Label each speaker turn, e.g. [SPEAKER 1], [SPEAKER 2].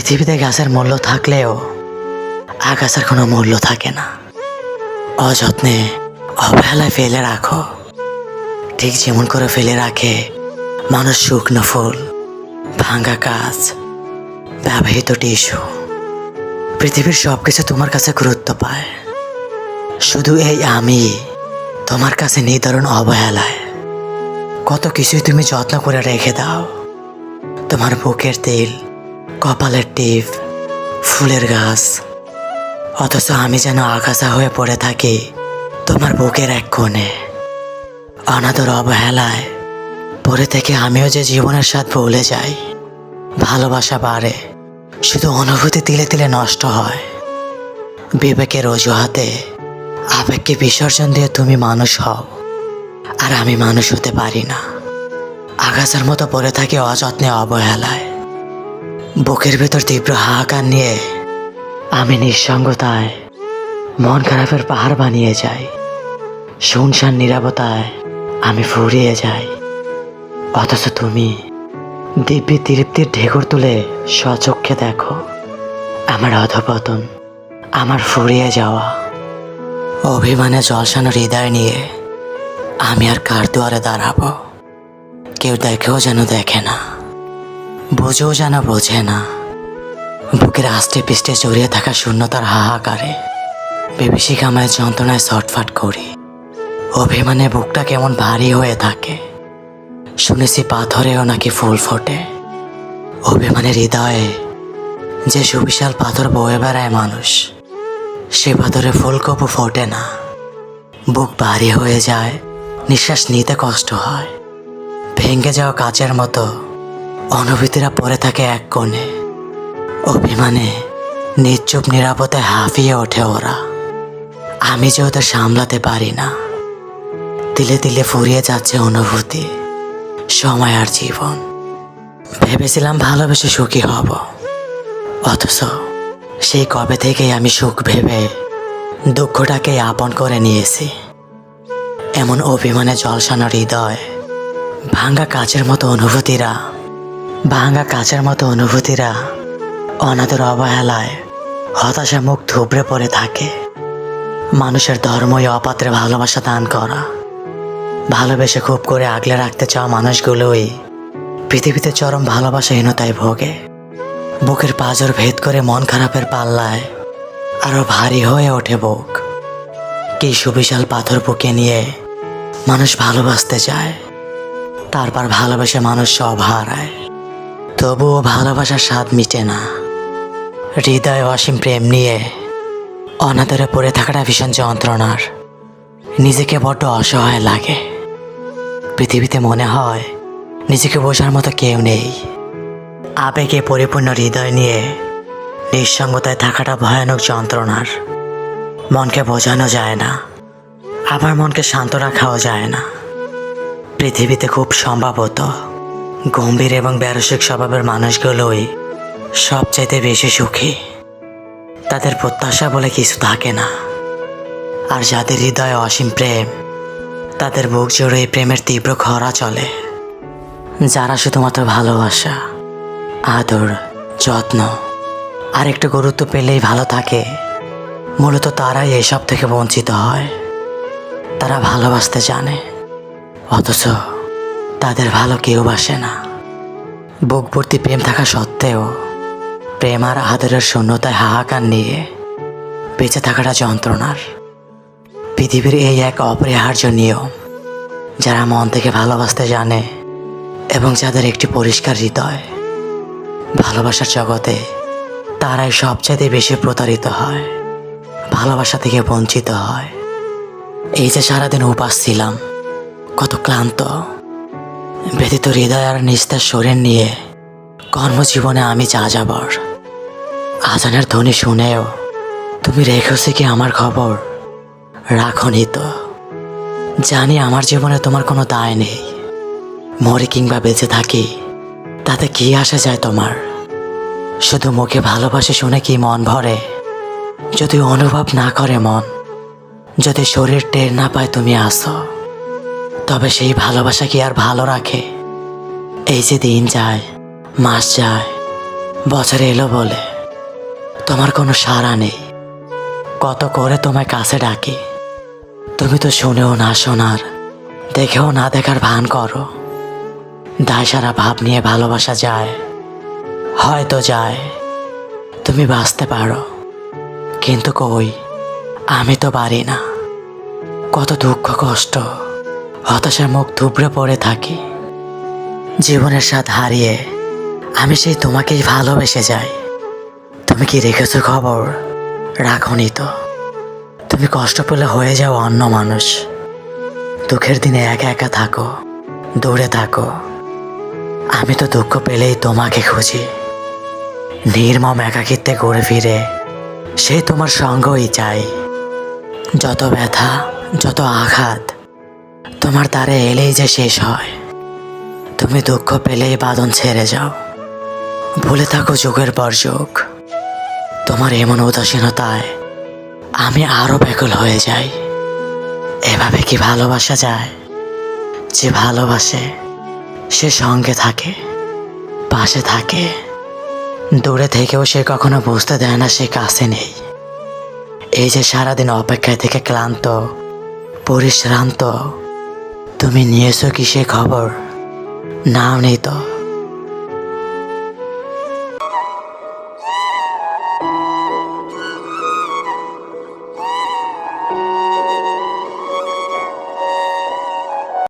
[SPEAKER 1] পৃথিবীতে গাছের মূল্য থাকলেও আগাছার কোনো মূল্য থাকে না। অযত্নে অবহেলায় ফেলে রাখো, ঠিক যেমন করে ফেলে রাখে মানুষ শুকনো ফুল, ভাঙা কাজ, ব্যবহৃত টিস্যু। পৃথিবীর সবকিছু তোমার কাছে গুরুত্ব পায়, শুধু এই আমি তোমার কাছে নিদারুণ অবহেলায়। কত কিছুই তুমি যত্ন করে রেখে দাও, তোমার বুকের তেল, কপালের টিপ, ফুলের গাছ, অথচ আমি যেন আগাছা হয়ে পড়ে থাকি তোমার বুকের এক কোণে। অনাদর অবহেলায় পড়ে থেকে আমিও যে জীবনের স্বাদ ভুলে যাই। ভালোবাসা বাড়ে, শুধু অনুভূতি তিলে তিলে নষ্ট হয়। বিবেকের অজুহাতে আবেগকে বিসর্জন দিয়ে তুমি মানুষ হও, আর আমি মানুষ হতে পারি না। আগাছার মতো পড়ে থাকি অযত্নে অবহেলায়। বুকের ভেতর তীব্র হাহাকার নিয়ে আমি নিঃসঙ্গতায় মন খারাপের পাহাড় বানিয়ে যাই। শুনশান নীরবতায় আমি ফুরিয়ে যাই, অথচ তুমি দিব্যি তৃপ্তির ঢেকুর তুলে স্বচক্ষে দেখো আমার অধপতন, আমার ফুরিয়ে যাওয়া। অভিমানে জলসানো হৃদয় নিয়ে আমি আর কার দুয়ারে দাঁড়াবো? কেউ দেখেও যেন দেখে না, বোঝেও যেন বোঝে না। বুকের আষ্টে পিষ্টে জড়িয়ে থাকা শূন্যতার হাহাকারে বিভীষিকাময় যন্ত্রণায় ছটফট করি। অভিমানে বুকটা কেমন ভারী হয়ে থাকে, শুনেছি পাথরেও নাকি ফুল ফোটে। অভিমানের হৃদয়ে যে সুবিশাল পাথর বয়ে বেড়ায় মানুষ, সে পাথরে ফুলকপু ফোটে না। বুক ভারী হয়ে যায়, নিঃশ্বাস নিতে কষ্ট হয়। ভেঙে যাওয়া কাচের মতো অনুভূতিরা পড়ে থাকে এক কোণে। অভিমানে নিশ্চুপ নিরাপদে হাঁফিয়ে ওঠে ওরা। আমি যে ওদের সামলাতে পারি না। তিলে তিলে ফুরিয়ে যাচ্ছে অনুভূতি, সময় আর জীবন। ভেবেছিলাম ভালোবেসে সুখী হব, অথচ সেই কবে থেকেই আমি সুখ ভেবে দুঃখটাকে আপন করে নিয়েছি। এমন অভিমানে জলসানো হৃদয়, ভাঙা কাচের মতো অনুভূতিরা অনাদর অবহেলায় হতাশা মুখ থুবড়ে পড়ে থাকে। মানুষের ধর্মই অপাত্রে ভালোবাসা দান করা। ভালোবেসে খুব করে আগলে রাখতে চাওয়া মানুষগুলোই পৃথিবীতে চরম ভালোবাসাহীনতায় ভোগে। বুকের পাঁজর ভেদ করে মন খারাপের পাল্লায় আরো ভারী হয়ে ওঠে বুক। কি সুবিশাল পাথর বুকে নিয়ে মানুষ ভালোবাসতে চায়, তারপর ভালোবেসে মানুষ সব হারায়। তবুও ভালোবাসার স্বাদ মিটে না। হৃদয়ে অসীম প্রেম নিয়ে অনাদরে পড়ে থাকাটা ভীষণ যন্ত্রণার। নিজেকে বড্ড অসহায় লাগে। পৃথিবীতে মনে হয় নিজেকে বোঝার মতো কেউ নেই। আবেগে পরিপূর্ণ হৃদয় নিয়ে নিঃসঙ্গতায় থাকাটা ভয়ানক যন্ত্রণার। মনকে বোঝানো যায় না, আবার মনকে শান্ত রাখাও যায় না। পৃথিবীতে খুব সম্ভবত গম্ভীর এবং ব্যারসিক স্বভাবের মানুষগুলোই সবচাইতে বেশি সুখী। তাদের প্রত্যাশা বলে কিছু থাকে না। আর যাদের হৃদয়ে অসীম প্রেম, তাদের বুক জুড়ে এই প্রেমের তীব্র খরা চলে। যারা শুধুমাত্র ভালোবাসা, আদর, যত্ন আর একটু গুরুত্ব পেলেই ভালো থাকে, মূলত তারাই এসব থেকে বঞ্চিত হয়। তারা ভালোবাসতে জানে, অথচ তাদের ভালো কেউ বাসে না। বুক ভর্তি প্রেম থাকা সত্ত্বেও প্রেম আর আদরের শূন্যতায় হাহাকার নিয়ে বেঁচে থাকাটা যন্ত্রণার। পৃথিবীর এই এক অপরিহার্য নিয়ম। যারা মন থেকে ভালোবাসতে জানে এবং যাদের একটি পরিষ্কার হৃদয়, ভালোবাসার জগতে তারাই সবচাইতে বেশি প্রতারিত হয়, ভালোবাসা থেকে বঞ্চিত হয়। এই যে সারাদিন উপাস ছিলাম, কত ক্লান্ত, ব্যথিত হৃদয় আর নিস্তার শরীর নিয়ে কর্মজীবনে আমি যাযাবর। আজানের ধ্বনি শুনেও তুমি রেখেছো কি আমার খবর? রাখনি তো। জানি আমার জীবনে তোমার কোনো দায় নেই। মরে কিংবা বেঁচে থাকি, তাতে কি আসা যায় তোমার? শুধু মুখে ভালোবাসে শুনে কি মন ভরে? যদি অনুভব না করে মন, যদি শরীর টের না পায় তুমি আসো, তবে সেই ভালোবাসা কি আর ভালো রাখে? এই যে দিন যায়, মাস যায়, বছর এলো বলে তোমার কোনো সাড়া নেই। কত করে তোমায় কাছে ডাকি, তুমি তো শুনেও না শোনার, দেখেও না দেখার ভান করো। দায় সারা ভাব নিয়ে ভালোবাসা যায়, হয়তো যায়, তুমি বাঁচতে পারো, কিন্তু কই, আমি তো পারি না। কত দুঃখ কষ্ট হতাশার মুখ থুবড়ে পড়ে থাকি। জীবনের স্বাদ হারিয়ে আমি সেই তোমাকেই ভালোবেসে যাই। তুমি কি রেখেছো খবর? রাখোনি তো। তুমি কষ্ট পেলে হয়ে যাও অন্য মানুষ। দুঃখের দিনে একা একা থাকো, দূরে থাকো। আমি তো দুঃখ পেলেই তোমাকে খুঁজি। নির্মম একাকিত্বে ঘুরে ফিরে সেই তোমার সঙ্গই চাই। যত ব্যথা, যত আঘাত তোমার দ্বারে এলেই যে শেষ হয়। তুমি দুঃখ পেলেই বাঁধন ছেড়ে যাও, ভুলে থাকো যুগের পর যুগ। তোমার এমন উদাসীনতায় আমি আরো ব্যাকুল হয়ে যাই। এভাবে কি ভালোবাসা যায়? যে ভালোবাসে সে সঙ্গে থাকে, পাশে থাকে, দূরে থেকেও সে কখনো বুঝতে দেয় না সে কাছে নেই। এই যে সারাদিন অপেক্ষায় থেকে ক্লান্ত, পরিশ্রান্ত, তুমি নিয়েছো কি সে খবর? নাও নেই তো।